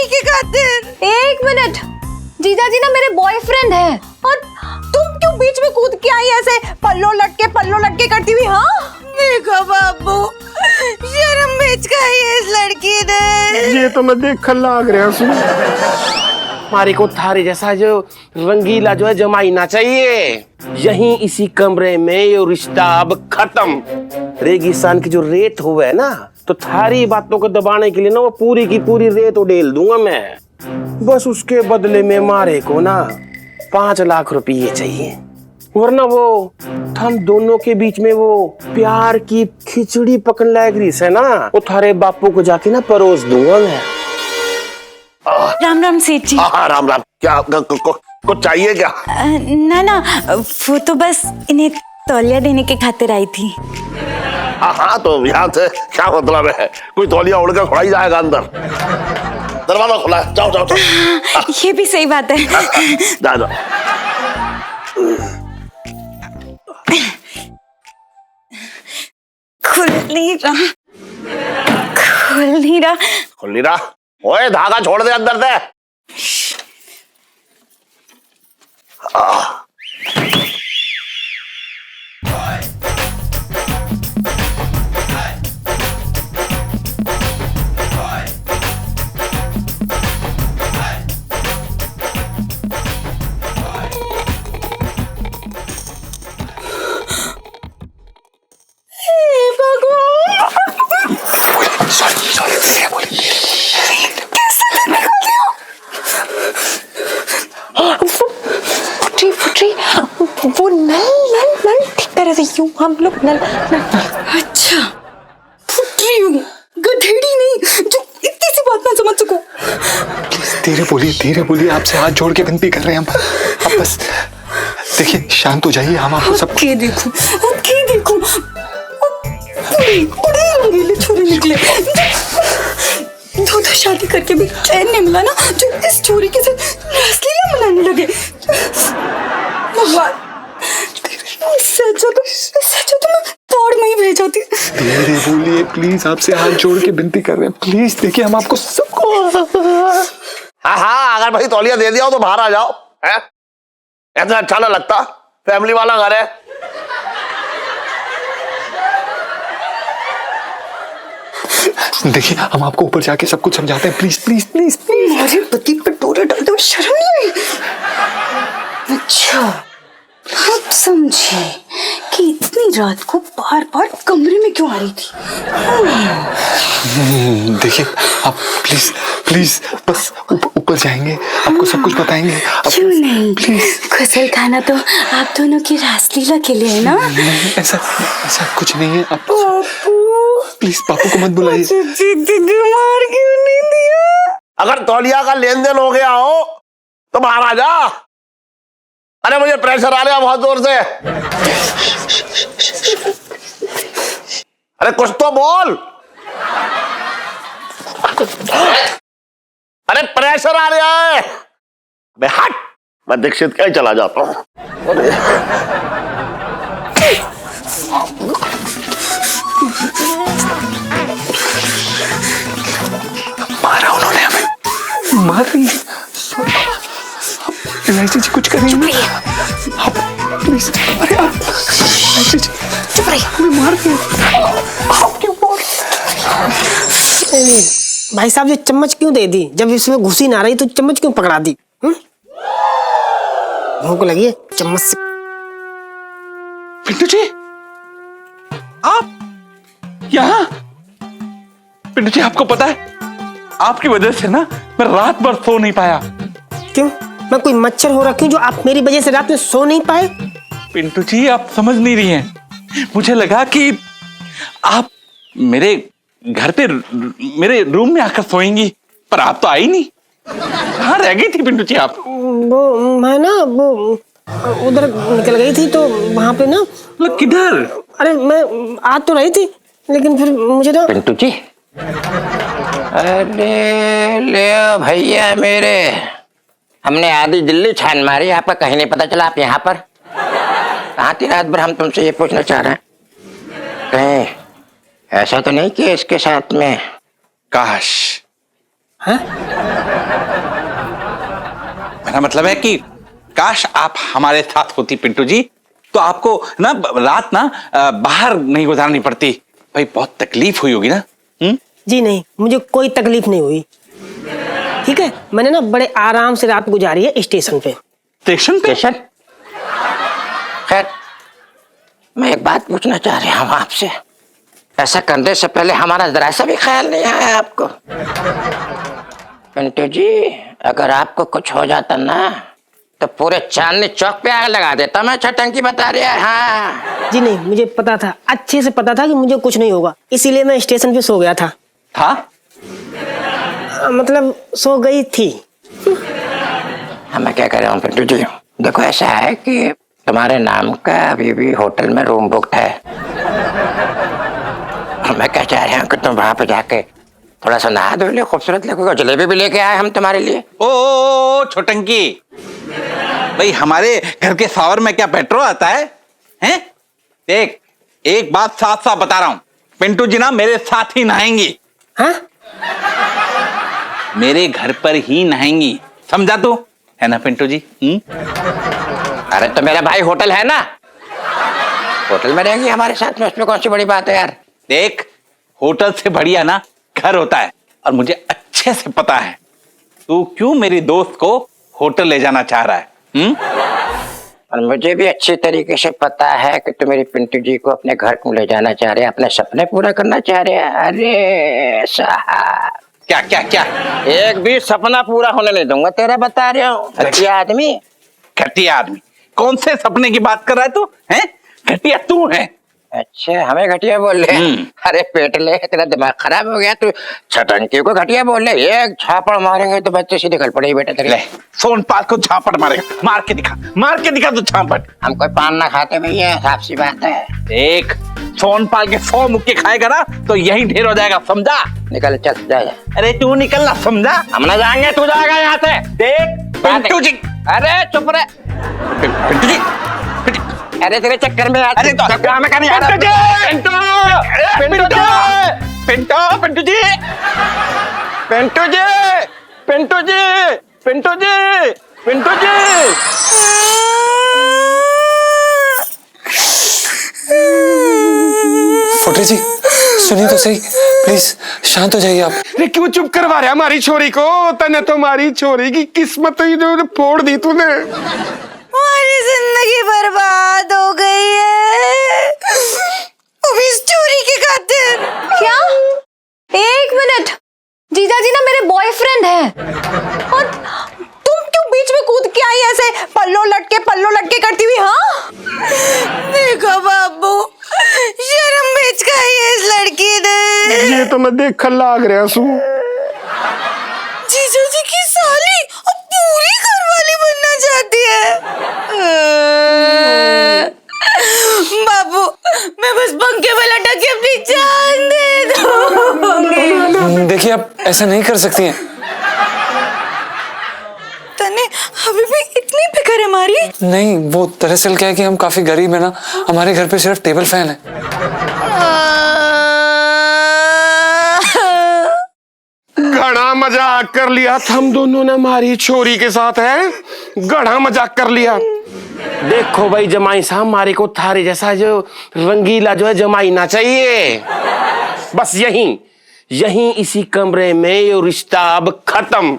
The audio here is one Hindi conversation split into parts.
जमाई की खातिर। एक मिनट, जीजा जी ना मेरे बॉयफ्रेंड है और तुम क्यों बीच में कूद के आई ऐसे पल्लो लटके करती हुई? हाँ देखो बाबू, शर्म बेच का ये इस लड़की ने। ये तो मैं देख लाग रहा हूँ। हमारे को थारे जैसा जो रंगीला जो है जमाई ना चाहिए। यहीं इसी कमरे में ये रिश्ता अब खत्म। रेगिस्तान की जो रेत हुआ है ना, तो थारी बातों को दबाने के लिए ना वो पूरी की पूरी रेत उड़ेल दूंगा मैं। बस उसके बदले में मारे को ना 5 लाख रुपये चाहिए, वरना वो हम दोनों के बीच में वो प्यार की खिचड़ी पकने लायक रीस है ना, वो थारे बापू को जाके ना परोस दूंगा मैं। राम राम सेठ जी। राम राम। क्या कुछ चाहिए क्या? ना वो तो बस इन्हें तौलिया देने के खातिर आई थी। हाँ तो यहाँ से क्या मतलब है? कोई तौलिया उड़कर थोड़ा ही जाएगा अंदर। दरवाजा खुला है, जाओ जाओ जाओ। ये भी सही बात है। जा जाओ। खुल नहीं रहा। ओए धागा छोड़ दे अंदर से। फुटरी वो नल ठीक तरह से यूं हम लोग नल। अच्छा, फुटरी हूँ, गधेड़ी नहीं जो इतनी सी बात ना समझ सको। धीरे बोलिए, आपसे हाथ जोड़ के विनती कर रहे हैं हम। आप बस देखिए, शांत हो जाइए। हम आपको सब देखो बड़े रंगीले छोरे निकले। दो शादी करके भी चैन नहीं मिला ना, जो इस छोरी के साथ रासलीला मनाने लगे। भगवान, इससे अच्छा तो मैं तोड़ में ही भेज जाती। धीरे बोलिए प्लीज, आपसे हाथ जोड़ के विनती कर रहे हैं प्लीज। देखिए हम आपको सबको। हाँ, अगर भाई तौलिया दे दिया हो तो बाहर आ जाओ। है ऐसा अच्छा ना लगता, फैमिली वाला घर है। देखिए हम आपको ऊपर जाके सब कुछ समझाते हैं। प्लीज। हमारे पति पर डोरे डालते हुए शर्म नहीं आई? अच्छा, अब समझे कि इतनी रात को बार कमरे में क्यों आ रही थी। देखिए आप प्लीज बस ऊपर जाएंगे, आपको सब कुछ बताएंगे। क्यों नहीं, प्लीज। गजल खाना तो आप दोनों की रासलीला के लिए है ना। ऐसा कुछ नहीं है। आप प्लीज पापू को मत बुलाइए। मार क्यों नहीं दिया? अगर तौलिया का लेन देन हो गया हो तो बाहर आ जा। अरे मुझे प्रेशर आ रहा है बहुत जोर से। अरे कुछ तो बोल। अरे प्रेशर आ रहा है। अबे हट, मैं दीक्षित कहीं चला जाता हूँ। मारा उन्होंने हमें, मार रही है। एलआईसी जी कुछ करेंगे आप प्लीज। अरे आप एलआईसी जी चुप रहिए, हमें मार दिया। आप क्यों बोल? भाई साहब ये चम्मच क्यों दे दी? जब इसमें घुसी ना रही तो चम्मच क्यों पकड़ा दी? भूख लगी है, चम्मच से। पिंटू जी आप यहाँ? पिंटू जी आपको पता है आपकी वजह से ना मैं रात भर सो नहीं पाया। क्यों? मैं कोई मच्छर हो रखी हूँ जो आप मेरी वजह से रात में सो नहीं पाए? पिंटू जी आप समझ नहीं रही हैं। मुझे लगा कि आप मेरे घर पे मेरे रूम में आकर सोएंगी, पर आप तो आई नहीं। कहाँ रह गई थी पिंटू जी आप? वो मैं ना वो उधर निकल गई थी तो वहां पे ना। मतलब किधर? अरे मैं आ तो रही थी लेकिन फिर मुझे ना। पिंटू जी, अरे ले भैया मेरे, हमने आधी दिल्ली छान मारी, आपका कहीं नहीं पता चला। आप यहाँ पर कहाँ थी रात भर? हम तुमसे ये पूछना चाह रहे हैं, कहीं ऐसा तो नहीं कि इसके साथ में? काश हाँ? मेरा मतलब है कि काश आप हमारे साथ होती पिंटू जी, तो आपको ना रात ना बाहर नहीं गुजारनी पड़ती। भाई बहुत तकलीफ हुई होगी ना। जी नहीं, मुझे कोई तकलीफ नहीं हुई। ठीक है, मैंने ना बड़े आराम से रात गुजारी है स्टेशन पे। स्टेशन पे? स्टेशन? खैर, मैं एक बात पूछना चाह रहा हूँ आपसे। ऐसा करने से पहले हमारा जरा सा भी ख्याल नहीं आया आपको? पिंटू जी, अगर आपको कुछ हो जाता ना तो पूरे चांदनी चौक पे आग लगा देता मैं। छटंकी बता रहा है। हाँ जी नहीं, मुझे पता था, अच्छे से पता था कि मुझे कुछ नहीं होगा, इसीलिए मैं स्टेशन पे सो गया था। मतलब सो गई थी। मैं क्या कह रहा हूँ पिंटू जी, देखो ऐसा है कि तुम्हारे नाम का अभी भी होटल में रूम बुक्ड है। मैं क्या चाह रहा हूँ कि तुम वहां पे जाके थोड़ा सा नहा धो ले, खूबसूरत लगेगा। जलेबी भी लेके आए हम तुम्हारे लिए। ओ छोटंकी, भाई हमारे घर के सावर में क्या पेट्रोल आता है? हैं? देख, एक बात साफ साफ बता रहा हूं, पिंटू जी ना मेरे साथ ही नहाएंगी। हाँ? मेरे घर पर ही नहाएंगी, समझा तू? है ना पिंटू जी? अरे तो मेरा भाई होटल है ना, होटल में रहेंगी हमारे साथ में, उसमें कौन सी बड़ी बात है यार। देख, होटल से बढ़िया ना घर होता है, और मुझे अच्छे से पता है तू क्यों मेरी दोस्त को होटल ले जाना चाह रहा है। और मुझे भी अच्छी तरीके से पता है कि तू मेरी पिंटू जी को अपने घर क्यों ले जाना चाह रहे हैं, अपने सपने पूरा करना चाह रहे हैं। अरे साहब, क्या क्या क्या? एक भी सपना पूरा होने नहीं दूंगा तेरा, बता रहा हूँ। घटिया आदमी। घटिया आदमी? कौन से सपने की बात कर रहा है तू? हैं? घटिया तू है। अच्छा, हमें घटिया बोल रहे हैं? अरे पेटले, तेरा दिमाग खराब हो गया। तू छटंकी को घटिया बोल रहे? एक झापड़ मारेंगे तो बच्चे सीधे निकल पड़ेगी बेटा तेरे। ले, सोनपाल को झापड़ मारेगा, मार के दिखा तू झापड़। हम कोई पान ना खाते भैया, साफ सी बात है। देख, सोनपाल के 100 मुक्के खाएगा ना तो यही ढेर हो जाएगा, समझा? निकल, चल जा। अरे तू निकलना, समझा? हम ना जाएंगे, तू जाएगा यहाँ से। देख पिंटू जी, अरे चुप रहे। पिंटू जी, अरे तेरे चक्कर में यार, अरे तो में करने आ रहा। पिंटू जी, पिंटू जी, पिंटू जी, पिंटू जी, पिंटू जी। फोटे जी, सुनिए तो सही, प्लीज शांत हो जाइए आप। अरे क्यों चुप करवा रहा हमारी छोरी को? तने तो हमारी छोरी की किस्मत ही फोड़ दी तूने। हमारी जिंदगी बर्बाद हो गई है, वो भी इस चोरी के खातिर। क्या? एक मिनट, जीजा जी ना मेरे बॉयफ्रेंड है, और तुम क्यों बीच में कूद के आई ऐसे पल्लो लटके करती हुई? हाँ, देखो बाबू, शर्म बेच खाई है इस लड़की ने। ये तो मैं देख लाग रहा सू। जीजू जी की साली अब पूरी घरवाली बनना चाहती है। बाबू, मैं बस पंखे में लटक के अपनी जान दे दूंगी। देखिए, आप ऐसा नहीं कर सकती हैं। तने अभी भी इतनी फिक्र है हमारी? नहीं, वो दरअसल क्या है कि हम काफी गरीब है ना, हमारे घर पे सिर्फ टेबल फैन है। घड़ा मजाक कर लिया था हम दोनों ने हमारी छोरी के साथ, है घड़ा मजाक कर लिया। देखो भाई जमाई साहब, हमारे को थारे जैसा जो रंगीला जो है जमाई ना चाहिए। बस यहीं इसी कमरे में ये रिश्ता अब खत्म।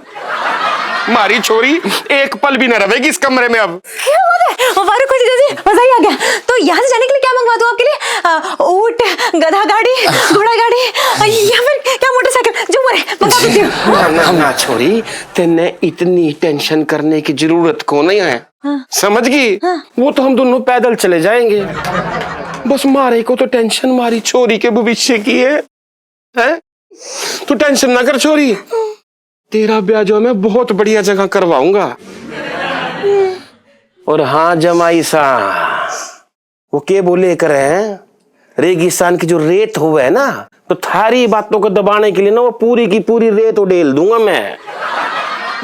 हमारी छोरी एक पल भी न रहेगी इस कमरे में अब। क्या बात है? हमारे को जीजा जी मजा ही आ गया। तो यहाँ से जाने के लिए क्या मंगवा दूँ आपके लिए? ऊंट, गधा गाड़ी, घोड़ा गाड़ी, या फिर क्या मोटरसाइकिल, जो बोले मंगा देती हूँ। ना छोरी, तेने इतनी टेंशन करने की जरूरत को नहीं है। समझ गई? वो तो हम दोनों पैदल चले जाएंगे। बस मारे को तो टेंशन हमारी छोरी के भविष्य की है? तू टेंशन ना कर छोरी, तेरा ब्याह जो मैं बहुत बढ़िया जगह करवाऊंगा। और हाँ जमाई साहब, वो के बोले कर हैं, रेगिस्तान की जो रेत हुआ है ना, तो थारी बातों को दबाने के लिए ना वो पूरी की पूरी रेत उड़ेल दूंगा मैं।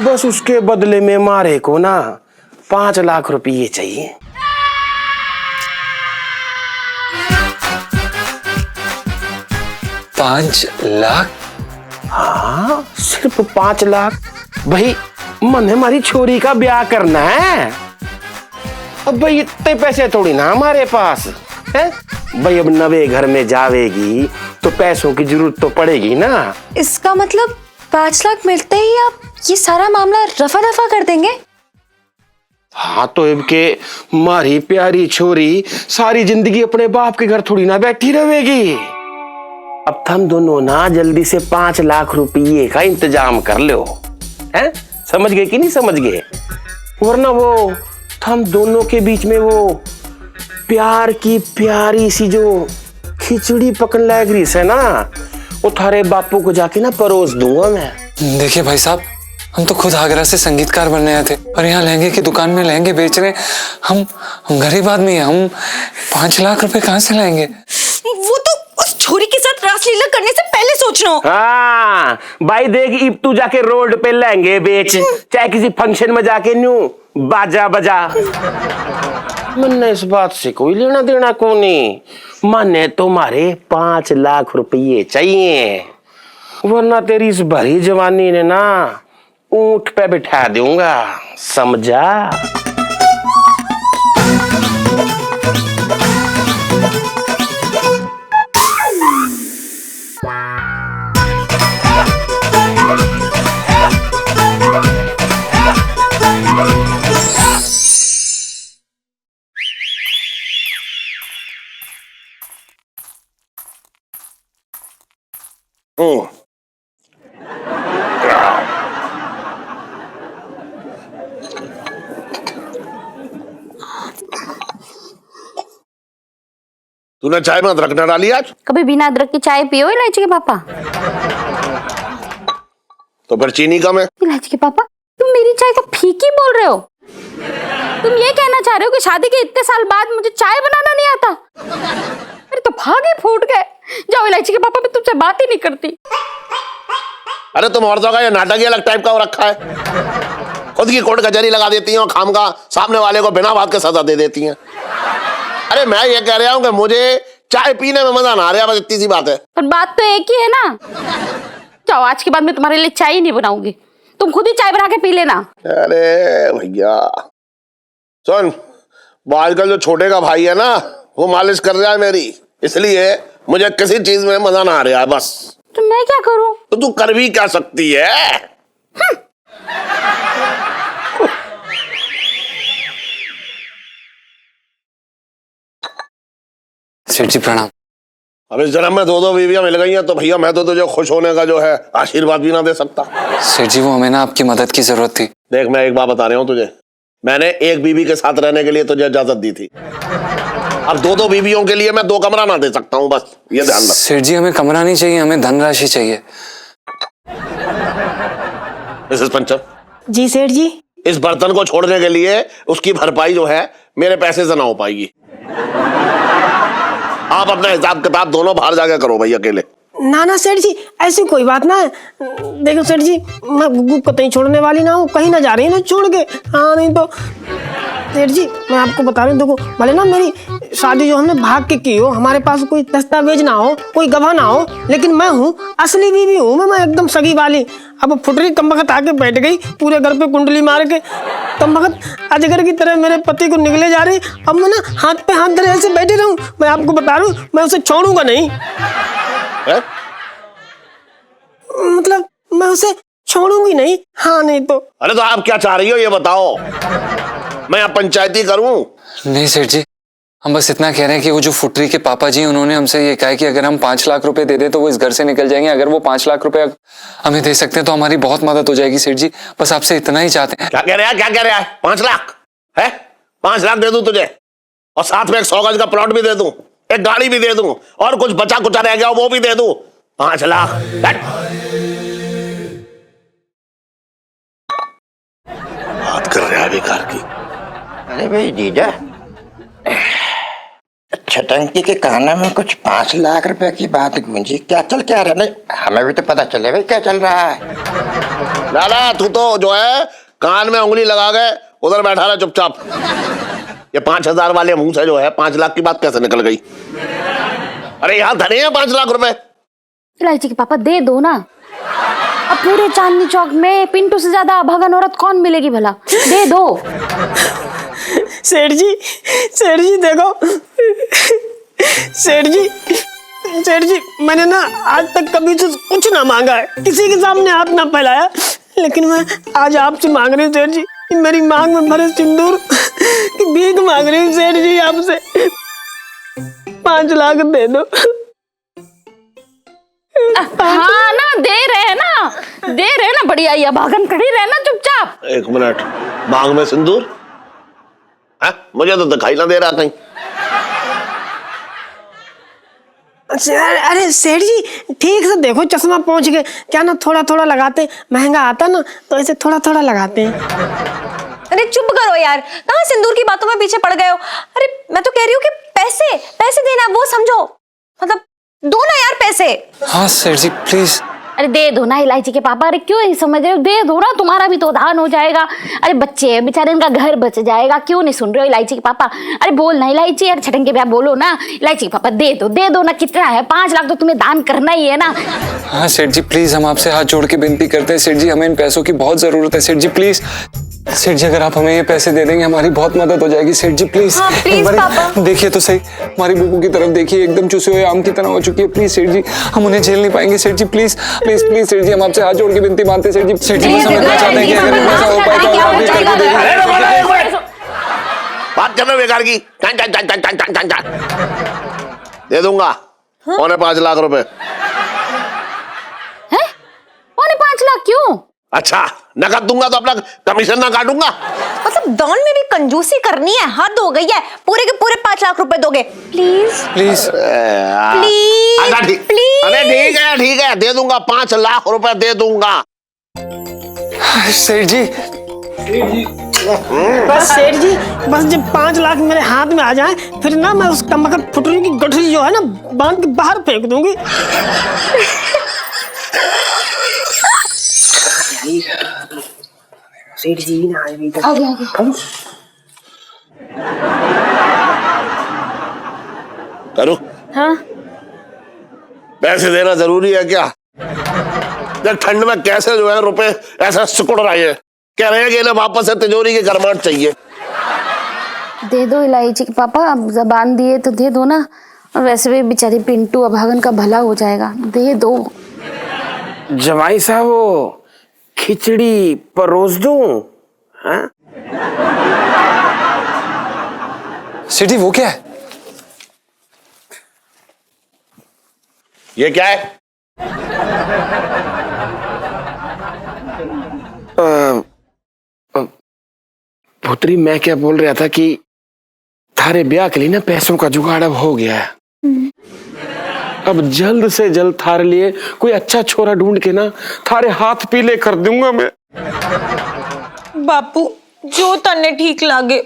बस उसके बदले में मारे को ना 5 लाख रुपये चाहिए। $5 लाख? हाँ सिर्फ 5 लाख। भाई मन हमारी छोरी का ब्याह करना है। अब भाई इतने पैसे थोड़ी ना हमारे पास है। भाई अब नवे घर में जावेगी तो पैसों की जरूरत तो पड़ेगी ना। इसका मतलब 5 लाख मिलते ही आप ये सारा मामला रफा दफा कर देंगे? हाँ तो अब के मारी प्यारी छोरी सारी जिंदगी अपने बाप के घर थोड़ी ना बैठी रहेगी। अब तुम दोनों ना जल्दी से 5 लाख रुपये का इंतजाम कर लो, हैं? समझ गए कि नहीं समझ गए? वरना वो हम दोनों के बीच में वो प्यार की प्यारी सी जो खिचड़ी पकने लायक रीस है ना, वो थारे बापू को जाके ना परोस दूंगा मैं। देखिए भाई साहब, हम तो खुद आगरा से संगीतकार बनने आए थे और यहाँ लहंगे की दुकान में लहंगे बेच रहे हैं। हम गरीब आदमी हैं, हम 5 लाख रुपए कहाँ से लाएंगे? वो तो उस छोरी के साथ रासलीला करने से पहले सोचना हो। हाँ भाई देख, इब तू जाके रोड पे लहंगे बेच, चाहे किसी फंक्शन में जाके न्यू बाजा बजा। मैंने इस बात से कोई लेना देना को नहीं। माने तुम्हारे 5 लाख रुपये चाहिए, वरना तेरी इस भरी जवानी ने ना ऊंट पे बिठा दूंगा, समझा? तूने चाय में अदरक न डाली आज? कभी बिना अदरक की चाय पियो इलायची के पापा? तो फिर चीनी कम है। इलायची के पापा, तुम मेरी चाय को फीकी बोल रहे हो? तुम ये कहना चाह रहे हो कि शादी के इतने साल बाद मुझे चाय बनाना नहीं आता? मेरे तो भागे फूट गए। जाओ इलायची के पापा, मैं तुमसे बात ही नहीं करती। अरे तुम औरतों का ये नाटक ही अलग टाइप का हो रखा है। खुद की कोर्ट कचहरी लगा देती हैं और खामखा सामने वाले को बिना बात के सजा दे देती हैं। अरे मैं ये कह रहा हूँ कि मुझे चाय पीने में मजा ना आ रहा, बस इतनी सी बात है। पर बात तो एक ही है ना। जाओ, आज के बाद मैं तुम्हारे लिए चाय ही नहीं बनाऊंगी, तुम खुद ही चाय बना के पी लेना। अरे भैया सुन, वो आजकल जो छोटे का भाई है ना, वो मालिश कर रहा है मेरी, इसलिए मुझे किसी चीज में मजा ना आ रहा है बस। तो मैं क्या करूं? तो तू कर भी क्या सकती है? सेठ जी प्रणाम। अब इस जन्म में 2 बीवियां मिल गई हैं तो भैया मैं तो तुझे खुश होने का जो है आशीर्वाद भी ना दे सकता। सेठ जी वो हमें ना आपकी मदद की जरूरत थी। देख मैं एक बात बता रहा हूँ तुझे, मैंने एक बीवी के साथ रहने के लिए तुझे इजाजत दी थी। अब 2 बीवियों के लिए मैं 2 कमरा ना दे सकता हूँ, बस ये ध्यान रख। सेठ जी हमें कमरा नहीं चाहिए, हमें धनराशि चाहिए। मिसेस पंचम जी सेठ जी। इस बर्तन को छोड़ने के लिए उसकी भरपाई जो है मेरे पैसे से ना हो पाएगी। आप अपना हिसाब किताब दोनों बाहर जाके करो भाई अकेले। ना ना सेठ जी, ऐसी कोई बात ना है। देखो सेठ जी, मैं गुग्गू को कहीं छोड़ने वाली ना हूँ, कहीं ना जा रही है ना छोड़ के। हाँ नहीं तो सेठ जी मैं आपको बता रही हूँ, देखो भले ना मेरी शादी जो हमने भाग के की हो, हमारे पास कोई दस्तावेज ना हो, कोई गवाह ना हो, लेकिन मैं हूँ असली बीवी हूँ मैं एकदम सगी वाली। अब फुटरी कमबख्त आके बैठ गई पूरे घर पे कुंडली मार के, कमबख्त अजगर की तरह मेरे पति को निकले जा रही। अब मैं ना हाथ पे हाथ धरे ऐसे बैठी रहूँ? मैं आपको बता रहा हूँ मैं उसे छोड़ूंगा नहीं। मतलब मैं उसे छोड़ूंगी नहीं। हाँ नहीं तो। अरे तो आप क्या चाह रही हो ये बताओ, मैं यहाँ पंचायती करूं? नहीं सेठ जी, हम बस इतना कह रहे हैं कि वो जो फुटरी के पापा जी उन्होंने हमसे ये कहा है कि अगर हम 5 लाख रुपए दे दे तो वो इस घर से निकल जाएंगे। अगर वो 5 लाख रुपए हमें दे सकते हैं तो हमारी बहुत मदद हो जाएगी सेठ जी। बस आपसे इतना ही चाहते हैं। क्या कह रहा है, क्या कह रहा है? 5 लाख है? 5 लाख दे दूं तुझे और साथ में एक 100 गज का प्लॉट भी दे दूं, एक गाड़ी भी दे दूं और कुछ बचा कुचा रह गया वो भी दे दूं। 5 लाख बात कर रहे हैं बेकार की। अरे भाई जीजा, छटंकी के काना में कुछ 5 लाख रुपए की बात गूंजी, क्या चल क्या रहा? नहीं हमें भी तो पता चले भाई क्या चल रहा है। लाला तू तो जो है कान में उंगली लगा गए उधर बैठा रहा चुपचाप। ये 5000 वाले मुंह से जो है 5 लाख की बात कैसे निकल गई? अरे यहाँ धने हैं 5 लाख रुपए। इलायची के पापा दे दो ना। पूरे चांदनी चौक में पिंटू से ज्यादा अभागन औरत कौन मिलेगी भला? दे दो। सेठ जी देखो, सेठ जी मैंने ना आज तक कभी से कुछ ना मांगा है, किसी के सामने हाथ ना फैलाया, लेकिन मैं आज आपसे मांग रही हूँ सेठ जी, मेरी मांग में भरे सिंदूर की भीख मांग रही हूँ सेठ जी आपसे। 5 लाख दे दो। हाँ ना, दे रहे हैं ना, बढ़िया, ये भागन खड़ी रहना चुपचाप। 1 मिनट, मांग में सिंदूर? मुझे तो दिखाई ना दे रहा कहीं। अरे सेठ जी ठीक से देखो, चश्मा पहुंच गए क्या ना, थोड़ा थोड़ा लगाते, महंगा आता ना तो ऐसे थोड़ा थोड़ा लगाते हैं। अरे चुप करो यार, कहाँ सिंदूर की बातों में पीछे पड़ गए हो। अरे मैं तो कह रही हूँ कि पैसे देना वो समझो, मतलब दो ना यार पैसे। हाँ सेठ जी प्लीज। अरे दे दो ना इलायची के पापा, अरे क्यों नहीं समझ रहे हो? दे दो ना, तुम्हारा भी तो दान हो जाएगा। अरे बच्चे हैं बेचारे, इनका घर बच जाएगा। क्यों नहीं सुन रहे हो इलायची के पापा? अरे बोल ना इलायची, यार छटन के बोलो ना इलायची के पापा, दे दो ना। कितना है? 5 लाख तो तुम्हें दान करना ही है ना। हाँ सेठ जी प्लीज, हम आपसे हाथ जोड़ के विनती करते हैं सेठ जी, हमें इन पैसों की बहुत जरूरत है सेठ जी प्लीज। सेठ जी अगर आप हमें ये पैसे दे देंगे हमारी बहुत मदद हो जाएगी सेठ जी प्लीज। हाँ, प्लीज पापा। देखिए तो सही, हमारी बुबू की तरफ देखिए, एकदम चूसे हुए आम की तरह हो चुकी है। प्लीज सेठ जी, हम उन्हें झेल नहीं पाएंगे सेठ जी, प्लीज प्लीज प्लीज सेठ जी, हम आपसे हाथ जोड़ के विनती मानते हैं सेठ जी। सेठ जी बस हम इतना चाहते हैं कि अगर इनमें से हो पाए तो आप भी करके दे दीजिए। बात करना बेकार की। दे दूंगा 5.25 लाख रुपए। है? 5.25 लाख क्यों? अच्छा, नकद दूंगा तो अपना कमीशन ना काटूंगा? मतलब दान में भी कंजूसी करनी है, हद हो गई है। पूरे के पूरे 5 लाख रुपए दोगे प्लीज? प्लीज प्लीज अच्छा ठीक, अरे ठीक है, दे दूंगा 5 लाख रुपए दे दूंगा। सेठ जी बस सेठ जी, बस जब 5 लाख मेरे हाथ में आ जाए फिर ना मैं उस कमकर फुटरी की गठरी जो है ना बांध के बाहर फेंक दूंगी। सेठ जी ना आगे। करूं? हाँ पैसे देना जरूरी है क्या? जब ठंड में कैसे जो है रुपए ऐसा सिकुड़ रहे हैं, कह रहे हैं कि इन्हें वापस से तिजोरी की गरमाहट चाहिए। दे दो इलायची के पापा, अब जबान दिए तो दे दो ना। और वैसे भी बेचारी पिंटू अभागन का भला हो जाएगा, दे दो। जवाई साहब वो खिचड़ी परोस दूं? हाँ? सेठ जी वो क्या है? ये क्या है? पुत्री मैं क्या बोल रहा था कि थारे ब्याह के लिए ना पैसों का जुगाड़ अब हो गया है। अब जल्द से जल्द थारे लिए कोई अच्छा छोरा ढूंढ के ना थारे हाथ पीले कर दूंगा मैं। बापू जो तन्ने ठीक लागे,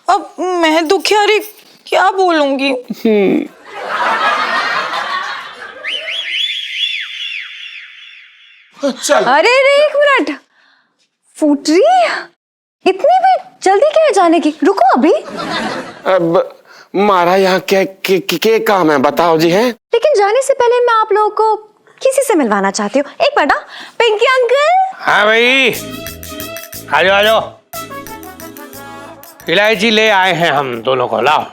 अब मैं दुखियारी क्या बोलूंगी। अरे एक मिनट, फूटरी इतनी भी जल्दी क्या है जाने की? रुको अभी। अब मारा यहाँ क्या काम है बताओ जी? है लेकिन जाने से पहले मैं आप लोगों को किसी से मिलवाना चाहती हूँ। एक मिनट, पिंकी अंकल। हाँ भाई, आ जाओ। इलायची ले आए हैं हम दोनों को, लाओ।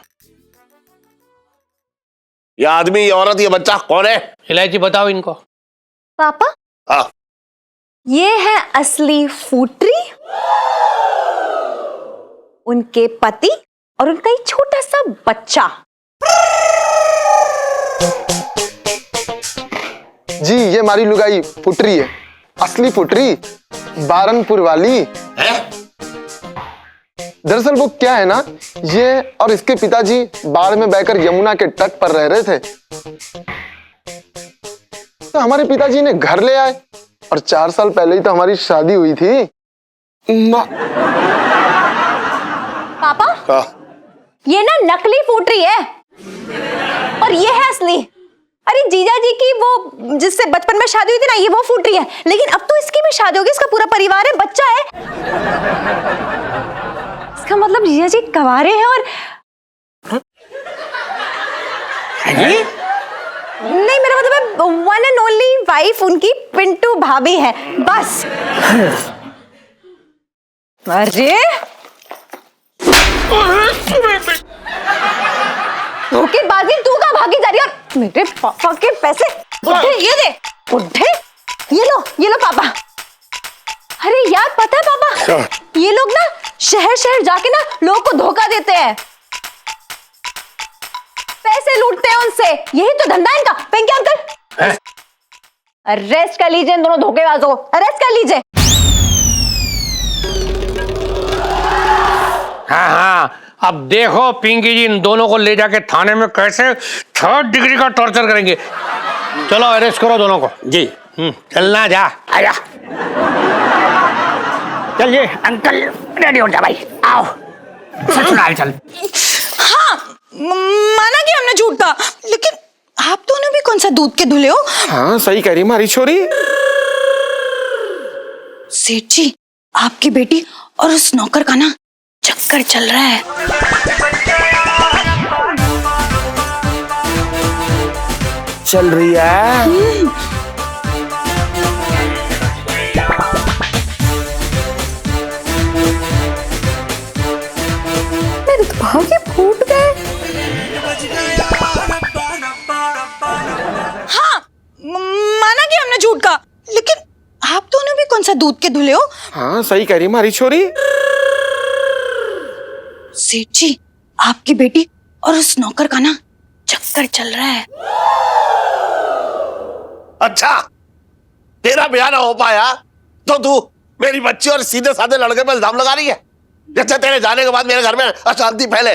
ये आदमी, ये औरत, ये बच्चा कौन है? इलायची बताओ इनको। पापा हाँ। ये है असली फूटरी, उनके पति और उनका एक छोटा सा बच्चा। जी ये हमारी लुगाई फुटरी है, असली फुटरी, बारनपुर वाली है? दरअसल वो क्या है ना, ये और इसके पिताजी बाढ़ में बहकर यमुना के तट पर रह रहे थे, तो हमारे पिताजी ने घर ले आए और 4 साल पहले ही तो हमारी शादी हुई थी। पापा हाँ। ये ना नकली फूटरी है और ये है असली। अरे जीजा जी की वो जिससे बचपन में शादी हुई थी ना, ये वो फूटरी है, लेकिन अब तो इसकी भी शादी होगी, इसका पूरा परिवार है, बच्चा है। इसका मतलब जीजा जी कवारे हैं। और नहीं, मेरा मतलब है वन एंड ओनली वाइफ उनकी पिंटू भाभी है, बस। अरे धोखेबाजी तू का भागी जा रही है, और मेरे पापा के पैसे बुढ़े ये दे, बुढ़े ये लो पापा। अरे यार पता है पापा, ये लोग ना शहर शहर जाके ना लोगों को धोखा देते हैं, पैसे लूटते हैं उनसे, यही तो धंधा है इनका। पिंकी अंकल अरेस्ट कर लीजिए इन दोनों धोखेबाजों को, अरेस्ट कर लीजिए। हाँ हाँ, अब देखो पिंकी जी इन दोनों को ले जाके थाने में कैसे 3rd डिग्री का टॉर्चर करेंगे। चलो अरेस्ट करो दोनों को। जी। चलना, जा आया। चलिए अंकल, रेडी हो जा भाई, आओ ससुराल चल। हाँ, माना कि हमने झूठ कहा, लेकिन आप दोनों भी कौन सा दूध के धुले हो? हाँ सही कह रही हमारी छोरी। सेठ जी, आपकी बेटी और उस नौकर का ना चक्कर चल रहा है। चल रही है। मेरे तो भागे फूट गए। हाँ, माना कि हमने झूठ कहा, लेकिन आप दोनों भी कौन सा दूध के धुले हो? हाँ सही कह रही हमारी छोरी। सेठ जी, आपकी बेटी और उस नौकर का ना चक्कर चल रहा है। अच्छा, तेरा ब्याह ना हो पाया तो तू मेरी बच्ची और सीधे साधे लड़के पे इल्जाम लगा रही है, जैसे तेरे जाने के बाद मेरे घर में अशांति फैले।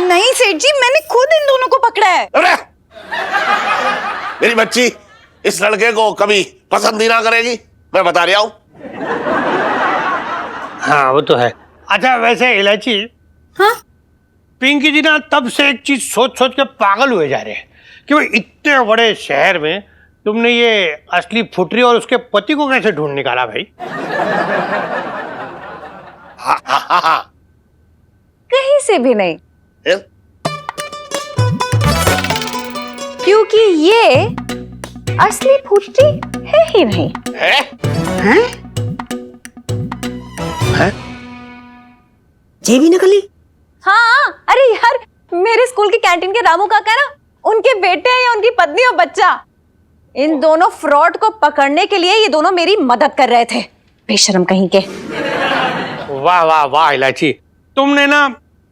नहीं सेठ जी, मैंने खुद इन दोनों को पकड़ा है। अरे मेरी बच्ची इस लड़के को कभी पसंद ही ना करेगी, मैं बता रहा हूं। हाँ वो तो है। अच्छा वैसे इलायची, हाँ पिंकी जी ना तब से एक चीज सोच सोच के पागल हुए जा रहे हैं कि भाई इतने बड़े शहर में तुमने ये असली फुटरी और उसके पति को कैसे ढूंढ निकाला भाई? कहीं से भी नहीं, फिर? क्योंकि ये असली फुटरी है ही नहीं। है? ये भी नकली? हाँ, अरे यार मेरे स्कूल की कैंटीन के रामू काका ना, उनके बेटे हैं या उनकी पत्नी और बच्चा, इन दोनों फ्रॉड को पकड़ने के लिए ये दोनों मेरी मदद कर रहे थे, बेशरम कहीं के। वाह वाह वाह इलायची, तुमने ना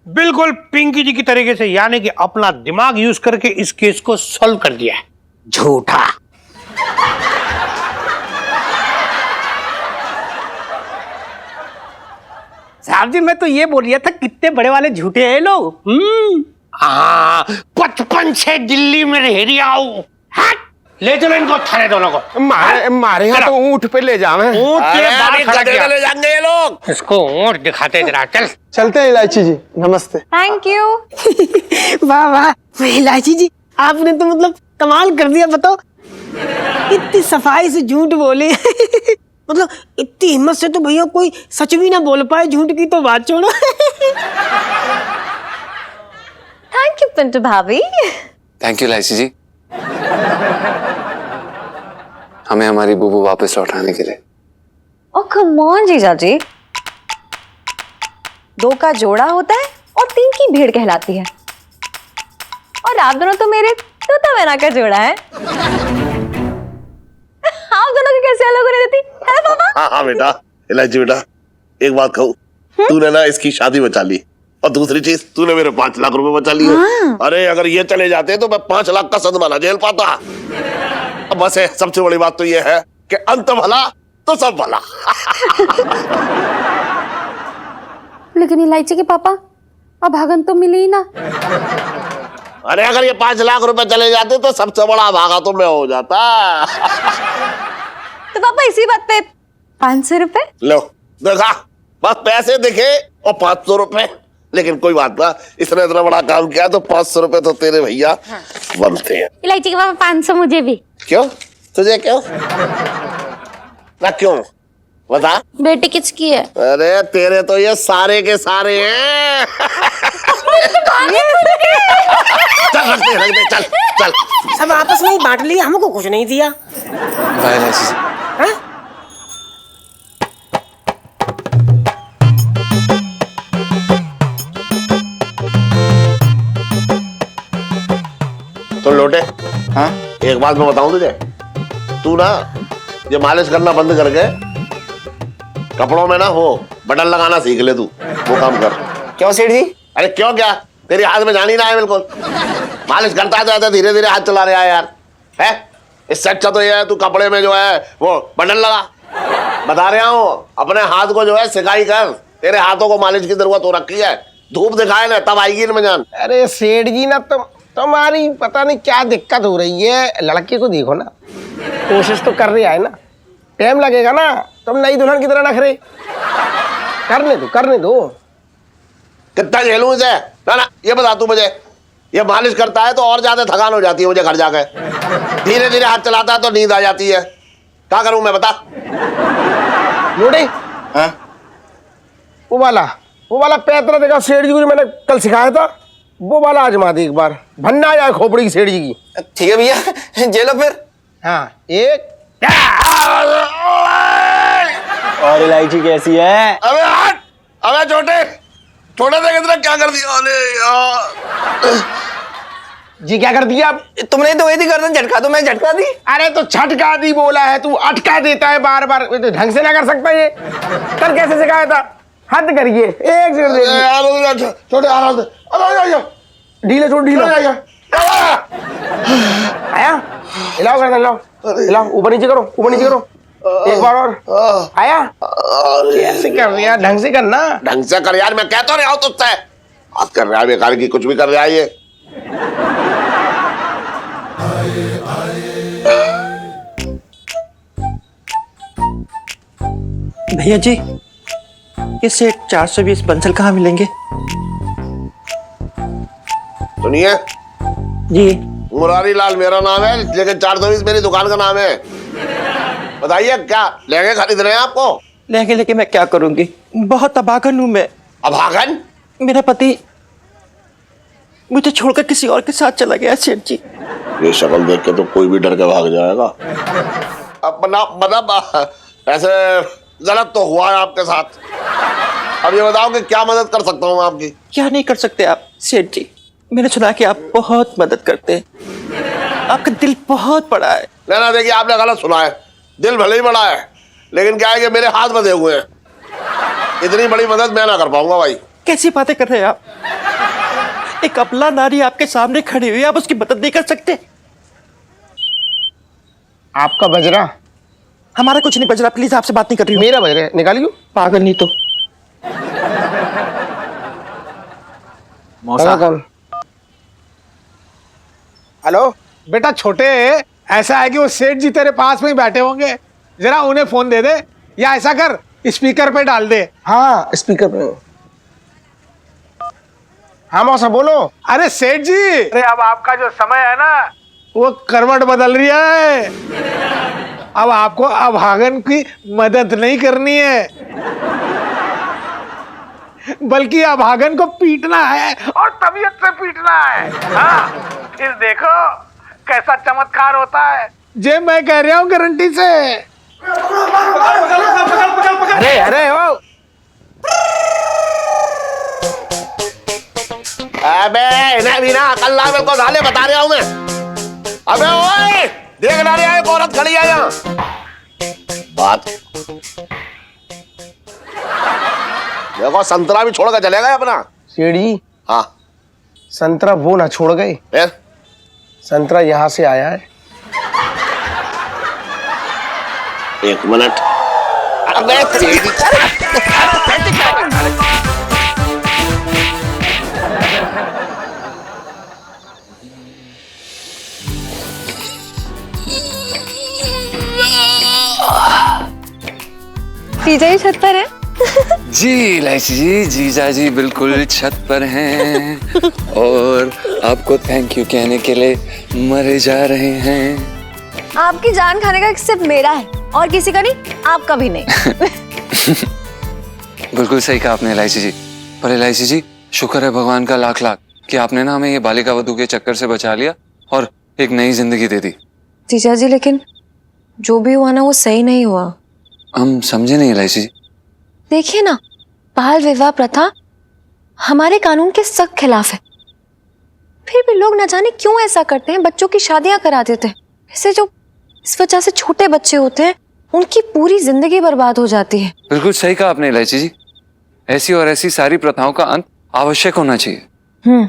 बिल्कुल पिंकी जी की तरीके से यानी कि अपना दिमाग यूज करके इस केस को सॉल्व कर दिया है। झूठा। साहब जी, मैं तो ये बोल रहा था कितने बड़े वाले झूठे हैं लोग। हाँ, 55 से दिल्ली में रह रही आओ। ले चलो इनको थाने दोनों को। मारे यहाँ तो ऊंट पे ले जावे। ऊंट के बाहर खड़ा किया। ले जाएंगे ये लोग। इसको ऊंट दिखाते जरा, चल। चलते हैं इलायची जी, नमस्ते। Thank you. वाह वाह इलायची जी, आपने तो मतलब कमाल कर दिया। बताओ इतनी सफाई से झूठ बोले मतलब इतनी हिम्मत से तो भैया कोई सच भी ना बोल पाए, झूठ की तो बात छोड़ो। थैंक यू पिंटू भाभी। थैंक यू लाइसी जी, हमें हमारी बुबू वापस लौटाने के लिए। ओ कम ऑन जीजा जी, 2 का जोड़ा होता है और 3 की भीड़ कहलाती है, और आप दोनों तो मेरे तोता मैना का जोड़ा है। आप दोनों की कैसे अलग होने देती है पापा? हाँ बेटा, इलायची बेटा, एक बात कहूँ, तूने ना इसकी शादी बचा ली, और दूसरी चीज तूने मेरे 5 लाख रुपए बचा लिए। अरे अगर ये चले जाते तो मैं 5 लाख का सदमा ना झेल पाता। अब बस है, सबसे बड़ी बात तो ये है कि अंत भला तो सब भला। लेकिन इलायची के पापा, अब भागन तो मिली ही ना। अरे अगर ये 5 लाख रुपए चले जाते तो सबसे बड़ा भागा तो मैं हो जाता। तो पापा इसी बात पे 500 रुपए। लो देखा, बस पैसे दिखे और 500 रुपए। लेकिन कोई बात ना, इसने इतना बड़ा काम किया तो 500 रुपए तो तेरे भैया बनते हैं। इलायची के पापा 500 मुझे भी। क्यों? तुझे क्यों? ना क्यों? बता। बेटी किसकी है? अरे तेरे तो ये सारे के सारे हैं। चल रख दे चल चल। सब आपस में ही बांट लिया, हमको कुछ नहीं दिया। बाय इलायची जी। हाँ? तो लोटे, हाँ एक बात मैं बताऊं तुझे, तू ना ये मालिश करना बंद करके कपड़ों में ना हो बटन लगाना सीख ले। तू वो काम कर। क्यों सेठ जी? अरे क्यों क्या, तेरी हाथ में जानी ना है बिल्कुल। मालिश करता जाता धीरे धीरे हाथ चला रहा है यार, है? इससे अच्छा तो ये है तू कपड़े में जो है वो बटन लगा। बता रहा हूँ, अपने हाथ को जो है सिकाई कर। तेरे हाथों को मालिश की जरूरत हो रखी है। धूप दिखाए ना तब आएगी इनमें जान। अरे सेठ जी ना, तुम्हारी पता नहीं क्या दिक्कत हो रही है। लड़के को देखो ना, कोशिश तो कर रहा है ना, टाइम लगेगा ना। तुम नई दुल्हन की तरह नखरे करने दो। कितना झेलूं इसे? ना ये बता तू मुझे, ये मालिश करता है तो और ज्यादा थकान हो जाती है मुझे घर जाकर। धीरे धीरे हाथ चलाता है तो नींद आ जाती है। क्या करूं मैं बता? लोटे, हाँ वो वाला पैतरा देखा सेठ जी को जो मैंने कल सिखाया था, वो वाला आजमा दे एक बार। भन्ना आ जाए खोपड़ी की सेठ जी की। ठीक है भैया, जेलो फिर। हाँ, एक और इलायची कैसी है? अबे हट, अबे छोटे देख इतना क्या कर दिया। अरे यार जी क्या कर दिया आप? तुमने तो वही थी करना, झटका दो, मैं झटका दी। अरे तो छटका दी बोला है, तू अटका देता है बार बार। तो ढंग से ना कर सकता ये। कल कैसे सिखाया था? हद करिए। एक सेकंड देखिए। छोटे आराम से। ढीले छोड़, ढीला आया। हिलाओ कर हिलाओ, ऊपर नीचे करो, ऊपर नीचे करो। एक बार और आया। कैसे कर रही है? ढंग से करना। ढंग से कर यार, मैं कहता रहा हूँ तुझसे। बात कर रहा है बेकार की, कुछ भी कर रहा है ये। भैया जी, ये सेठ 420 बंसल कहाँ मिलेंगे? सुनिए जी, मुरारी लाल मेरा नाम है, लेकिन 420 मेरी दुकान का नाम है। बताइए क्या लहंगे खरीद रहे हैं आपको? लहंगे लेके मैं क्या करूंगी? बहुत अभागन हूं मैं। अभागन? मेरा पति मुझे छोड़कर किसी और के साथ चला गया सेठ जी। ये शक्ल देख के तो कोई भी डर के भाग जाएगा। अपना मतलब ऐसे गलत तो हुआ है आपके साथ। अब ये बताओ कि क्या मदद कर सकता हूँ आपकी? क्या नहीं कर सकते आप सेठ जी? मैंने सुना कि आप बहुत मदद करते हैं, आपका दिल बहुत बड़ा है। ना देखिए, आपने गलत सुना है। दिल भले ही बड़ा है, लेकिन क्या है कि मेरे हाथ बंधे हुए हैं। इतनी बड़ी मदद मैं ना कर पाऊंगा भाई। कैसी बातें कर रहे हैं आप? एक अबला नारी आपके सामने खड़ी हुई है, आप उसकी मदद नहीं कर सकते? आपका बजरा? हमारा कुछ नहीं बज रहा, प्लीज आपसे बात नहीं कर रही हूँ। मेरा बज रहा है, निकालियो। पागल नहीं तो मौसा। कौन? हेलो बेटा छोटे, ऐसा है कि वो सेठ जी तेरे पास में ही बैठे होंगे, जरा उन्हें फोन दे दे, या ऐसा कर स्पीकर पे डाल दे। हाँ, स्पीकर पे। हाँ मौसा बोलो। अरे सेठ जी, अरे अब आपका जो समय है ना वो करवट बदल रही है। अब आपको अभागन की मदद नहीं करनी है, बल्कि अभागन को पीटना है, और तबीयत से पीटना है। हाँ, फिर देखो कैसा चमत्कार होता है। जे मैं कह रहा हूँ गारंटी से। अरे ओ अबे इन्हें भी ना अकल ना, बिल्कुल साले बता रहा हूँ मैं। अबे ओए, देख ना रहा है, एक औरत खड़ी है यहाँ। बात देखो, संतरा भी छोड़ कर चले गए अपना। सेठ जी, हाँ संतरा वो ना छोड़ गए, फिर संतरा यहाँ से आया है। एक मिनट। अबे जीजा ही छत पर है। जी इलायची जी, जीजा जी बिल्कुल छत पर हैं और आपको थैंक यू कहने के लिए मरे जा रहे हैं। आपकी जान खाने का सिर्फ मेरा है और किसी का नहीं, आपका भी नहीं। बिल्कुल सही कहा आपने एलआईसी जी। पर एलआईसी जी, शुक्र है भगवान का लाख लाख कि आपने ना हमें ये बालिका वधू के चक्कर से बचा लिया और एक नई जिंदगी दे दी। जीजा जी, लेकिन जो भी हुआ ना वो सही नहीं हुआ। हम समझे नहीं एलआईसी जी। देखिए ना, बाल विवाह प्रथा हमारे कानून के सख्त खिलाफ है, फिर भी लोग न जाने क्यों ऐसा करते हैं, बच्चों की शादियां करा देते हैं। ऐसे जो इस वजह से छोटे बच्चे होते हैं उनकी पूरी जिंदगी बर्बाद हो जाती है। बिल्कुल सही कहा आपने एलआईसी जी। ऐसी और ऐसी सारी प्रथाओं का अंत आवश्यक होना चाहिए।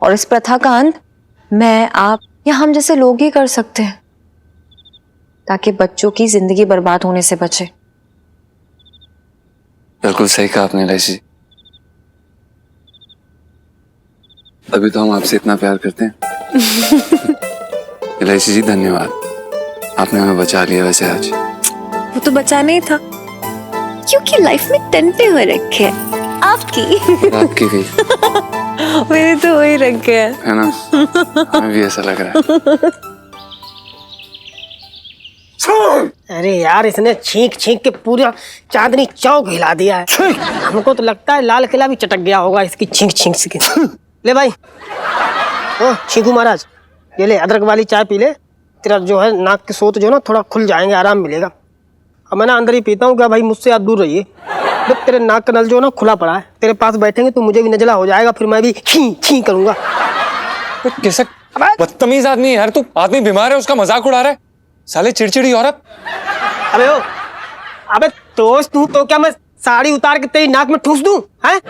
और इस प्रथा का अंत मैं, आप या हम जैसे लोग ही कर सकते हैं, ताकि बच्चों की जिंदगी बर्बाद होने से बचे। बिल्कुल सही कहा आपने एलआईसी जी। अभी तो हम आपसे इतना प्यार करते हैं। एलआईसी जी धन्यवाद, आपने हमें बचा लिया। वैसे आज वो तो बचाना ही था, क्योंकि लाइफ में टंटे हुए रखे हैं आपकी भी मेरे तो वही रखे हैं, है ना? हमें भी ऐसा लग रहा है। अरे यार, इसने छींक छींक के पूरा चांदनी चौक हिला दिया है। हमको तो लगता है लाल किला भी चटक गया होगा इसकी छींक छींक से। ले भाई, ओ छींकू महाराज, ये ले अदरक वाली चाय पी ले। तेरा जो है नाक के सोत जो ना थोड़ा खुल जाएंगे, आराम मिलेगा। अब मैं ना अंदर ही पीता हूँ, क्या भाई मुझसे आप दूर रहिए। देख तेरे नाक का नल जो ना खुला पड़ा है, तेरे पास बैठेंगे तो मुझे भी नजला हो जाएगा, फिर मैं भी छी छी करूंगा। कैसा बदतमीज आदमी है यार तू। आदमी बीमार है, उसका मजाक उड़ा रहा है। साले चिड़चिड़ी औरत। अबे ओ, अबे दोस्त तू तो क्या मैं साड़ी उतार के तेरी नाक में ठूस दूं? हैं?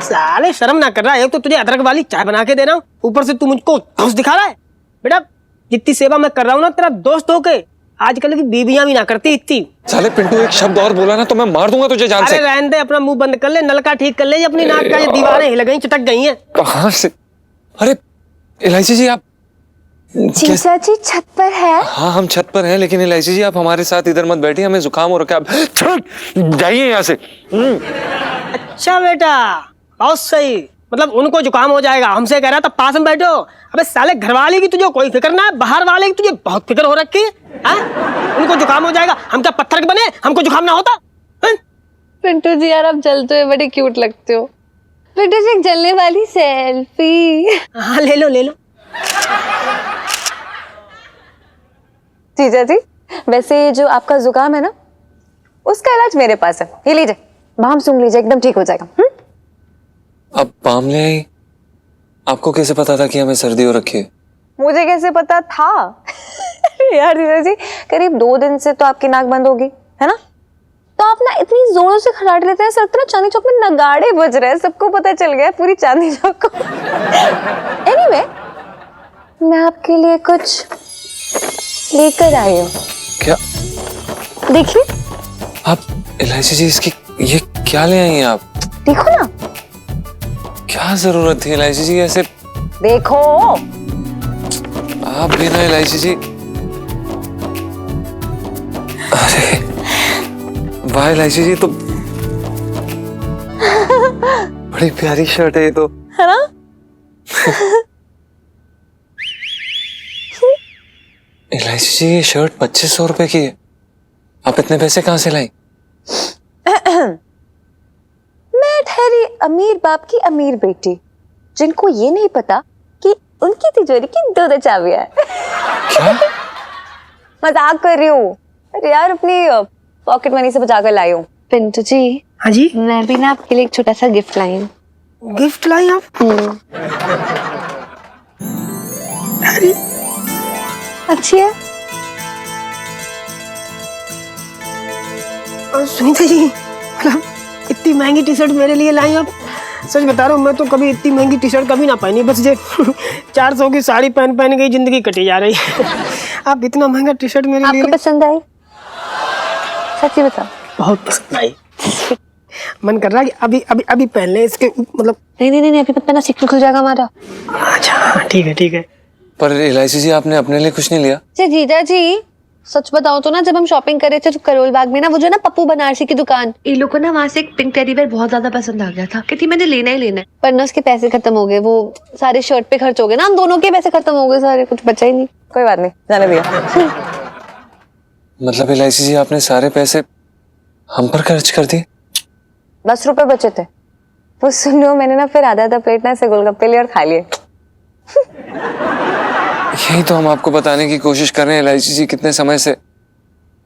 साले शर्म ना कर रहा है? एक तो तुझे अदरक वाली चाय बना के दे रहा हूँ, ऊपर से तू मुझको ठूस दिखा रहा है। बेटा जितनी सेवा मैं कर रहा हूँ ना तेरा दोस्त होके, आजकल की बीबियां भी ना करती इतनी। साले पिंटू एक शब्द और बोला ना तो मैं मार दूंगा तुझे जान से। अरे रहने दे, अपना मुंह बंद कर ले, नलका ठीक कर ले, ये अपनी नाक का ये दीवारें हिल गई, चटक गई हैं। कहाँ से? अरे एलआईसी जी आप जीजा जी छत पर है? हाँ हम छत पर हैं, लेकिन एलआईसी जी आप हमारे साथ इधर मत बैठिए, हमें जुकाम हो रखा है। आप जाइए यहाँ से। अच्छा बेटा, बहुत सही। मतलब उनको जुकाम हो जाएगा, हमसे कह रहा था पास में बैठो। अबे साले घर वाले की तुझे कोई फिक्र ना है, बाहर वाले की तुझे बहुत फिक्र हो रखी है। उनको जुकाम हो जाएगा, हम क्या पत्थर के बने, हमको जुकाम ना होता? पिंटू जी यार, आप जलते हुए बड़े क्यूट लगते हो। पिंटू जी एक जलने वाली सेल्फी। हाँ ले लो ले लो। जीजा जी, वैसे जो आपका जुकाम है ना, उसका इलाज मेरे पास है, ये लीजिए, बाम सूंघ लीजिए, एकदम ठीक हो जाएगा। अब बाम ले आई? आपको कैसे पता था कि हमें सर्दी हो रखी है? मुझे कैसे पता था? यार जीजा जी, करीब 2 दिन से तो आपकी नाक बंद होगी, है ना? तो आप ना इतनी जोरों से खराट लेते हैं, सब तरह चांदनी चौक में नगाड़े बज रहे हैं, सबको पता चल गया पूरी चांदनी चौक को। एनीवे, मैं आपके लिए कुछ लेकर आई हूँ। क्या? देखिए। आप एलआईसी जी इसकी ये क्या ले आई हैं आप? देखो ना। क्या जरूरत थी एलआईसी जी ऐसे? देखो। आप भी ना एलआईसी जी। अरे वाह एलआईसी जी, तो बड़ी प्यारी शर्ट है ये तो, है ना? एलआईसी जी ये शर्ट 2500 रुपए की है। आप इतने पैसे कहाँ से लाई? मैं ठहरी अमीर बाप की अमीर बेटी, जिनको ये नहीं पता कि उनकी तिजोरी की 2 चाबियां है। क्या? मजाक कर रही हूँ। अरे यार, अपनी पॉकेट मनी से बचा कर लाई हूँ। पिंटू जी। हाँ जी। मैं भी ना आपके लिए एक छोटा सा गिफ्ट लाई हूँ। गिफ्ट लाई आप? अरे अच्छी है। सुनीता जी, मतलब इतनी महंगी टी शर्ट मेरे लिए लाई आप? सच बता रहा हूँ, मैं तो कभी इतनी महंगी टी शर्ट कभी ना पहनी, बस ये 400 की साड़ी पहन पहन के जिंदगी कटी जा रही है। आप इतना महंगा टी शर्ट मेरे लिए? आपको पसंद आई? सच्ची बताओ। बहुत पसंद आई। मन कर रहा है कि अभी अभी अभी पहन ले इसके, मतलब नहीं, अभी पता ना सिक्योर खुल जाएगा हमारा। अच्छा ठीक है ठीक है। पर एलआईसी जी आपने अपने लिए कुछ नहीं लिया? जीजा जी, सच बताओ तो ना, जब हम शॉपिंग कर रहे थे तो करोल बाग में ना, वो जो ना पप्पू बनारसी की दुकान, इन लोगों को ना वहाँ से एक पिंक टेडी बेयर बहुत ज्यादा पसंद आ गया था, कहती मैंने लेना ही लेना है। पर ना उसके पैसे खत्म हो गए, वो सारे शर्ट पे खर्च हो गए ना, हम दोनों के पैसे खत्म हो गए सारे, कुछ बचा ही नहीं। कोई बात नहीं, जाने दिया। मतलब एलआईसी जी आपने सारे पैसे हम पर खर्च कर दिए। 10 रुपए बचे थे, वो सुनो मैंने ना फिर आधा प्लेट ना ऐसे गोलगप्पे लिए और खा लिए। यही तो हम आपको बताने की कोशिश कर रहे हैं एलआईसी जी कितने समय से।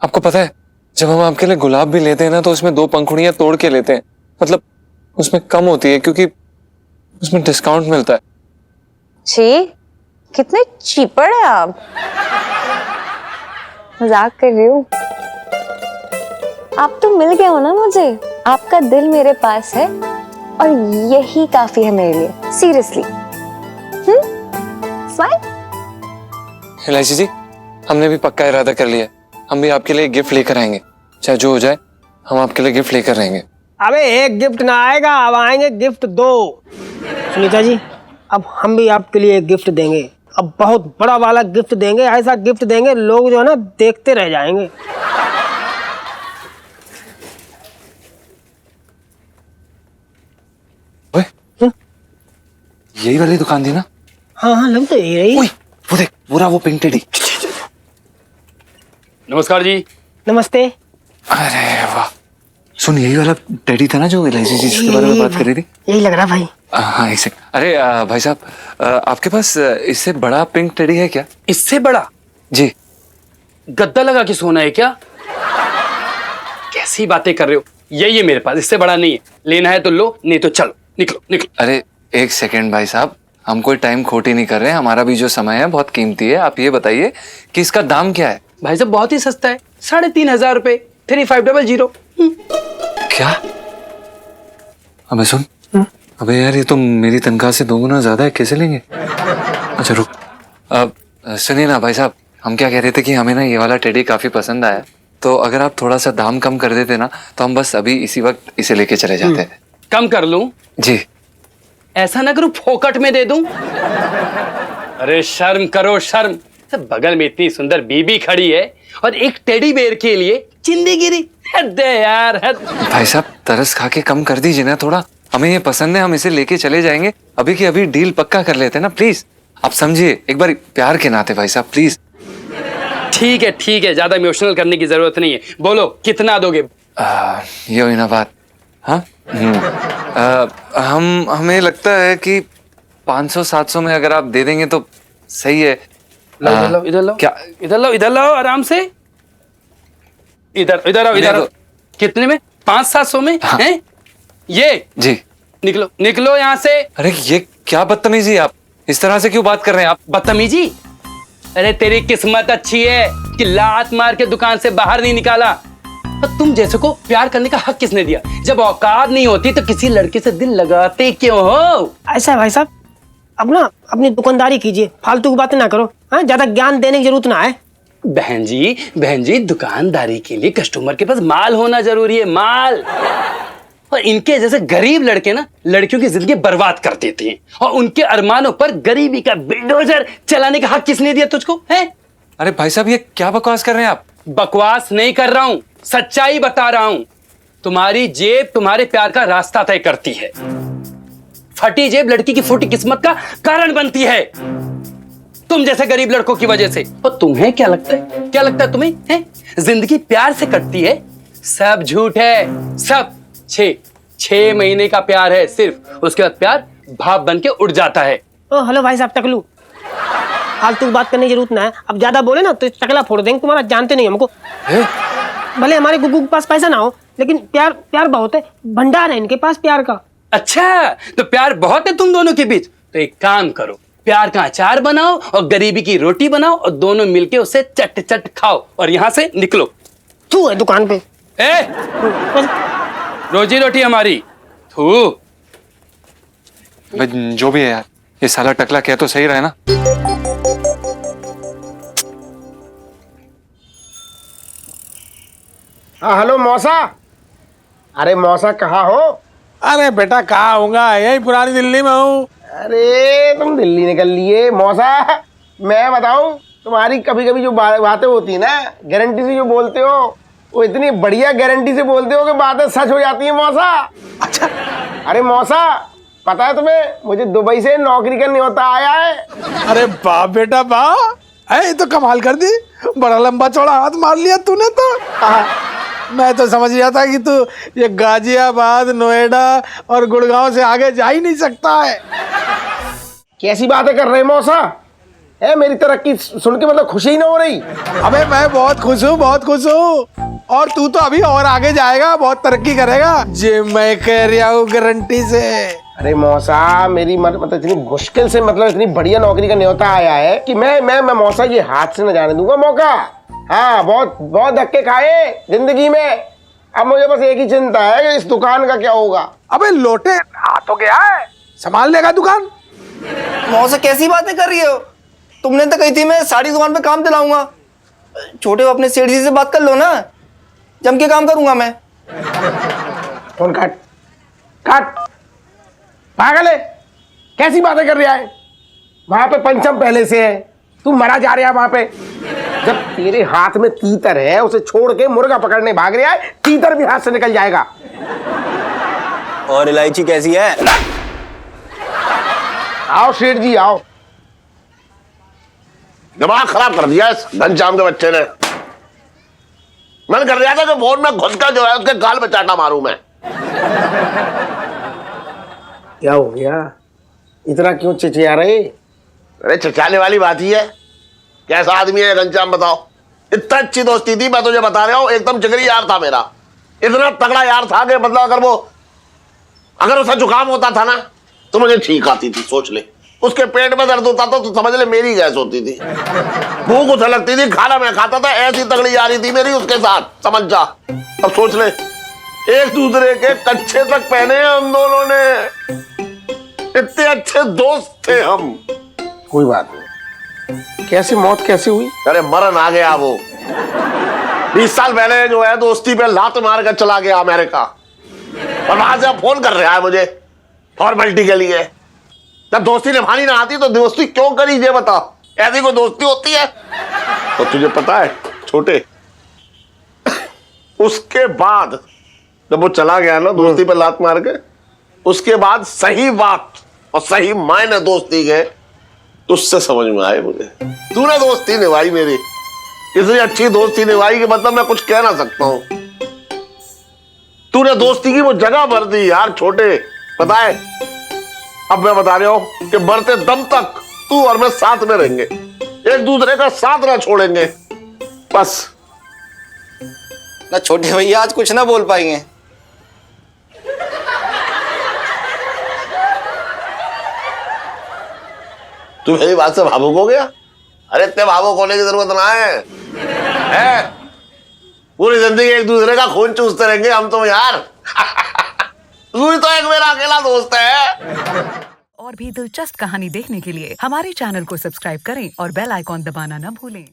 आपको पता है जब हम आपके लिए गुलाब भी लेते हैं ना तो उसमें 2 पंखुड़ियां तोड़ के लेते हैं, मतलब उसमें कम होती है क्योंकि उसमें डिस्काउंट मिलता है। छी, कितने चीपर है आप। मजाक कर रही हूँ। आप तो मिल गए हो ना मुझे, आपका दिल मेरे पास है और यही काफी है मेरे लिए, सीरियसली। स्माइल। एलआईसी जी हमने भी पक्का इरादा कर लिया है, हम भी आपके लिए गिफ्ट लेकर आएंगे, चाहे जो हो जाए हम आपके लिए गिफ्ट लेकर रहेंगे। अबे एक गिफ्ट ना आएगा, अब आएंगे गिफ्ट 2। सुनीता जी अब हम भी आपके लिए एक गिफ्ट देंगे, अब बहुत बड़ा वाला गिफ्ट देंगे, ऐसा गिफ्ट देंगे लोग जो है ना देखते रह जाएंगे। ओए, यही वाली दुकान थी ना? हाँ हाँ लग तो यही रही। ओए, वो देख पूरा वो पिंक टेडी। नमस्कार जी। नमस्ते। अरे वाह, सुन यही वाला टेडी था ना जो एलआईसी जी जिसके बारे में बात कर रही थी? यही लग रहा भाई। हाँ एक सेकंड। अरे भाई साहब आपके पास इससे बड़ा पिंक टेडी है क्या? इससे बड़ा? जी। गद्दा लगा के सोना है क्या? कैसी बातें कर रहे हो? यही है मेरे पास, इससे बड़ा नहीं है। लेना है तो लो, नहीं तो चलो, निकलो निकलो। अरे एक सेकंड भाई साहब, हम कोई टाइम खोटी नहीं कर रहे हैं, हमारा भी जो समय है बहुत कीमती है। आप ये बताइए कि इसका दाम क्या है? भाई साहब बहुत ही सस्ता है, 3,500 रुपए, 3500। क्या? अबे सुन, अबे यार ये तो मेरी तनख्वाह से 2 गुना ज्यादा है, कैसे लेंगे? अच्छा रुक, अब सुनिए ना भाई साहब, हम क्या कह रहे थे कि हमें ना ये वाला टेडी काफी पसंद आया, तो अगर आप थोड़ा सा दाम कम कर देते ना तो हम बस अभी इसी वक्त इसे लेके चले जाते हैं। कम कर लूं? जी। ऐसा ना करूं फोकट में दे दूं? अरे शर्म करो शर्म, बगल में इतनी सुंदर बीबी खड़ी है और एक टेडी बेयर के लिए चिंदी गिरी। हद है यार, हद। भाई साहब तरस खा के कम कर दीजिए ना थोड़ा, हमें ये पसंद है, हम इसे लेके चले जाएंगे। अभी की अभी डील पक्का कर लेते हैं ना, प्लीज आप समझिए, एक बार प्यार के नाते भाई साहब प्लीज। ठीक है, ज्यादा इमोशनल करने की जरूरत नहीं है। बोलो कितना दोगे? ये हुई ना बात। हाँ हमें लगता है कि 500-700 में अगर आप दे देंगे तो सही है। इधर लो। क्या? इधर लो आराम से। इधर आओ। कितने में? 500-700 में? हाँ। हैं? ये जी। निकलो यहाँ से। अरे ये क्या बदतमीजी, आप इस तरह से क्यों बात कर रहे हैं? आप बदतमीजी? अरे तेरी किस्मत अच्छी है कि लात मार के दुकान से बाहर नहीं निकाला। और तुम जैसे को प्यार करने का हक किसने दिया? जब औकात नहीं होती तो किसी लड़के से दिल लगाते क्यों हो? ऐसा है भाई साहब, अब ना अपनी दुकानदारी कीजिए, फालतू की बातें ना करो। हाँ ज्यादा ज्ञान देने की जरूरत ना है। बहन जी दुकानदारी के लिए कस्टमर के पास माल होना जरूरी है, माल। और इनके जैसे गरीब लड़के ना लड़कियों की जिंदगी बर्बाद कर देते हैं, और उनके अरमानों पर गरीबी का बिल्डोजर चलाने का हक किसने दिया तुझको? है? अरे भाई साहब ये क्या बकवास कर रहे हैं आप? बकवास नहीं कर रहा हूं, सच्चाई बता रहा हूं। तुम्हारी जेब तुम्हारे प्यार का रास्ता तय करती है। फटी जेब लड़की की फूटी किस्मत का कारण बनती है, तुम जैसे गरीब लड़कों की वजह से। और तुम्हें क्या लगता है तुम्हें? है? जिंदगी प्यार से कटती है? सब झूठ है, सब। 6 महीने का प्यार है सिर्फ, उसके बाद प्यार भाप बन के उड़ जाता है। ओ हेलो भाई साहब टकलू, फालतू की बात करने की जरूरत ना है। अब ज्यादा बोले ना तो टकला फोड़ देंगे, तुम्हारा जानते नहीं हमको। भले हमारे गुग्गू के पास पैसा ना हो लेकिन प्यार बहुत है, भंडार है इनके पास प्यार का। अच्छा तो प्यार बहुत है तुम दोनों के बीच? तो एक काम करो, प्यार का अचार बनाओ और गरीबी की रोटी बनाओ और दोनों मिलके उसे चट खाओ और यहाँ से निकलो। तू है दुकान पे। रोजी रोटी हमारी। थू। जो भी है यार, ये साला टकला क्या तो सही रहा है ना? हाँ हेलो मौसा। अरे मौसा कहाँ हो? अरे बेटा कहाँ होगा, यही पुरानी दिल्ली में हूँ। अरे तुम दिल्ली निकल लिए मौसा। मैं बताऊं, तुम्हारी कभी कभी जो बातें होती है ना, गारंटी से जो बोलते हो, वो इतनी बढ़िया गारंटी से बोलते हो कि बातें सच हो जाती है मौसा। अच्छा। अरे मौसा पता है तुम्हें, मुझे दुबई से नौकरी करने होता आया है। अरे वाह बेटा वाह, ये तो कमाल कर दी, बड़ा लंबा चौड़ा हाथ मार लिया तूने तो। मैं तो समझ गया था कि तू ये गाजियाबाद, नोएडा और गुड़गांव से आगे जा ही नहीं सकता है। कैसी बातें कर रहे मौसा? है मेरी तरक्की सुन के मतलब खुशी ही ना हो रही? अबे मैं बहुत खुश हूँ, बहुत खुश हूँ। और तू तो अभी और आगे जाएगा, बहुत तरक्की करेगा, जे मैं कह रहा हूँ गारंटी से। अरे मौसा, मेरी मतलब इतनी मुश्किल से मतलब इतनी बढ़िया नौकरी का न्योता आया है कि मैं मौसा ये हाथ से न जाने दूंगा मौका। हाँ, बहुत बहुत धक्के खाए जिंदगी में। अब मुझे बस एक ही चिंता है कि इस दुकान का क्या होगा। अबे लोटे हाथों गया है, संभाल लेगा दुकान। मौसा कैसी बातें कर रही हो? तुमने तो कही थी मैं साड़ी दुकान पे काम दिलाऊंगा। छोटे अपने सेठ जी से बात कर लो ना, जम के काम करूंगा मैं। फोन काट काट। पागल है, कैसी बातें कर रहा है? वहां पे पंचम पहले से है, तू मरा जा रहा है वहां पे। जब तेरे हाथ में तीतर है, उसे छोड़ के मुर्गा पकड़ने भाग रहा है, तीतर भी हाथ से निकल जाएगा। और इलायची कैसी है? आओ सेठ जी आओ। दिमाग खराब कर दिया इस घनश्याम के बच्चे ने। मन कर रहा था कि फोन में घुस कर जो है उसके गाल पे चाटा मारूं मैं। क्या हो गया? इतना क्यों चिचिया रहे? अरे चिचाने वाली बात ही है। कैसा आदमी है घनश्याम बताओ? इतना अच्छी दोस्ती थी, मैं तुझे बता रहा हूँ, एकदम जिगरी यार था मेरा। इतना तगड़ा यार था कि मतलब अगर उसे जुकाम होता था ना तो मुझे ठीक आती थी। सोच ले, उसके पेट में दर्द होता था तो समझ ले मेरी गैस होती थी। भूख उसे लगती थी, खाना मैं खाता था। ऐसी तगड़ी यारी थी मेरी उसके साथ, समझ जा। अब सोच ले, एक दूसरे के कच्छे तक पहने हम दोनों ने। इतने अच्छे दोस्त थे हम। कोई बात नहीं। कैसी मौत कैसी हुई? अरे मरण आ गया वो। 20 साल पहले जो है दोस्ती पे लात मार कर चला गया अमेरिका, और वहां से अब फोन कर रहा है मुझे फॉर्मेलिटी के लिए। जब दोस्ती निभानी ना आती तो दोस्ती क्यों करी ये बता? ऐसी कोई दोस्ती होती है? तो तुझे पता है छोटे, उसके बाद जब वो चला गया ना दोस्ती पे लात मार के, उसके बाद सही बात और सही मायने दोस्ती के तुझसे समझ में आए मुझे। तूने दोस्ती निभाई मेरी, इतनी अच्छी दोस्ती निभाई कि मतलब मैं कुछ कह ना सकता हूं। तूने दोस्ती की वो जगह भर दी यार छोटे, पता है? अब मैं बता रहा हूं कि मरते दम तक तू और मैं साथ में रहेंगे, एक दूसरे का साथ ना छोड़ेंगे, बस। ना छोटे भैया आज कुछ ना बोल पाएंगे। तू मेरी बात से भावुक हो गया? अरे इतने भावुक होने की जरूरत ना है? पूरी जिंदगी एक दूसरे का खून चूसते रहेंगे हम तो यार। तू ही तो एक मेरा अकेला दोस्त है। और भी दिलचस्प कहानी देखने के लिए हमारे चैनल को सब्सक्राइब करें और बेल आइकॉन दबाना न भूलें।